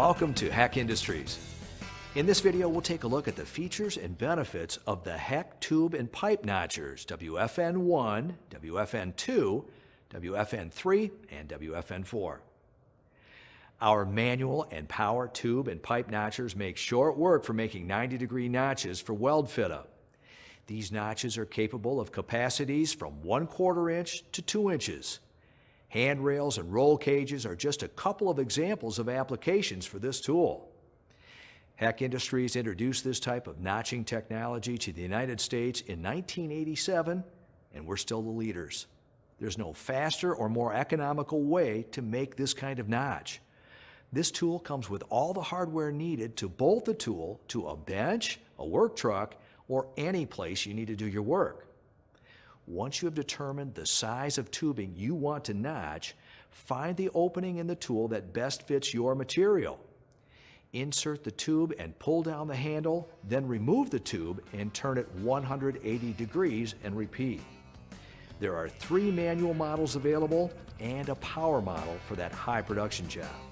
Welcome to Heck Industries. In this video, we'll take a look at the features and benefits of the Heck Tube and Pipe Notchers, WFN1, WFN2, WFN3, and WFN4. Our manual and power tube and pipe notchers make short work for making 90-degree notches for weld fit-up. These notches are capable of capacities from 1/4 inch to 2 inches. Handrails and roll cages are just a couple of examples of applications for this tool. Heck Industries introduced this type of notching technology to the United States in 1987, and we're still the leaders. There's no faster or more economical way to make this kind of notch. This tool comes with all the hardware needed to bolt the tool to a bench, a work truck, or any place you need to do your work. Once you have determined the size of tubing you want to notch, find the opening in the tool that best fits your material. Insert the tube and pull down the handle, then remove the tube and turn it 180 degrees and repeat. There are 3 manual models available and a power model for that high production job.